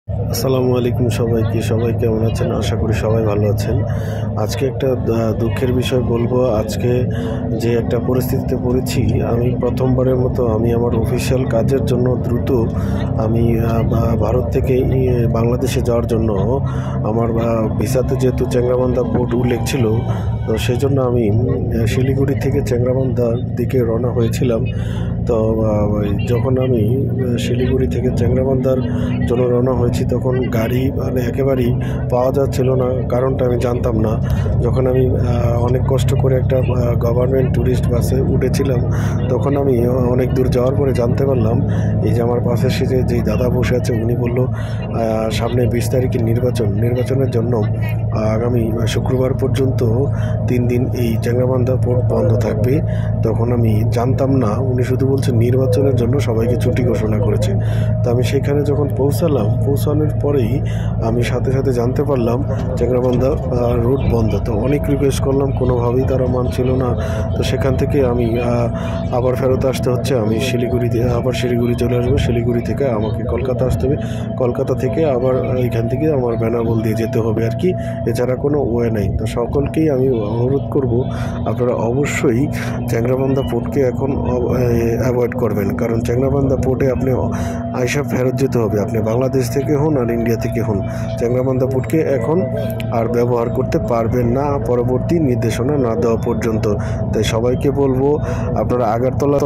আসসালামু আলাইকুম সবাইকে। সবাই কেমন আছেন? আশা করি সবাই ভালো আছেন। আজকে একটা দুঃখের বিষয় বলবো। আজকে যে একটা পরিস্থিতিতে পড়েছি, আমি প্রথমবারের মতো আমি আমার অফিসিয়াল কাজের জন্য দ্রুত আমি ভারত থেকে বাংলাদেশে যাওয়ার জন্য আমার ভিসাতে যেহেতু চ্যাংড়াবান্ধা পোর্ট উল্লেখ ছিল, তো সেই জন্য আমি শিলিগুড়ি থেকে চ্যাংড়াবান্ধার দিকে রওনা হয়েছিলাম। তো যখন আমি শিলিগুড়ি থেকে চ্যাংড়াবান্ধার জন্য রওনা হয়েছি, তখন গাড়ি মানে একেবারেই পাওয়া যাচ্ছিল না। কারণটা আমি জানতাম না। যখন আমি অনেক কষ্ট করে একটা গভর্নমেন্ট ট্যুরিস্ট বাসে উঠেছিলাম, তখন আমি অনেক দূর যাওয়ার পরে জানতে পারলাম, এই যে আমার পাশে সেজে যেই দাদা বসে আছে, উনি বলল সামনে 20 তারিখে নির্বাচনের জন্য আগামী শুক্রবার পর্যন্ত 3 দিন এই চ্যাংড়াবান্ধা পোর্ট বন্ধ থাকবে। তখন আমি জানতাম না, উনি শুধু বলছে নির্বাচনের জন্য সবাইকে ছুটি ঘোষণা করেছে। তো আমি সেখানে যখন পৌঁছানোর পরেই আমি সাথে সাথে জানতে পারলাম চ্যাংড়াবান্ধা রুট বন্ধ। তো অনেক রিকোয়েস্ট করলাম, কোনোভাবেই তারা মানছিল না। তো সেখান থেকে আমি আবার ফেরত আসতে হচ্ছে। আমি শিলিগুড়ি চলে আসবো। শিলিগুড়ি থেকে আমাকে কলকাতা আসতে হবে। কলকাতা থেকে আবার এখান থেকে আমার বেনাপোল দিয়ে যেতে হবে আর কি। এছাড়া কোনো ওয়ে নেই। তো সকলকেই আমি অনুরোধ করব, আপনারা অবশ্যই চ্যাংড়াবান্ধা পোর্টকে এখন অ্যাভয়েড করবেন। কারণ চ্যাংড়াবান্ধা পোর্টে আপনি আইসা ফেরত যেতে হবে, আপনি বাংলাদেশ থেকে হন আর ইন্ডিয়া থেকে হন। চ্যাংড়াবান্ধা পোর্টকে এখন আর ব্যবহার করতে পারবেন না পরবর্তী নির্দেশনা না দেওয়া পর্যন্ত। তাই সবাইকে বলবো, আপনারা আগরতলা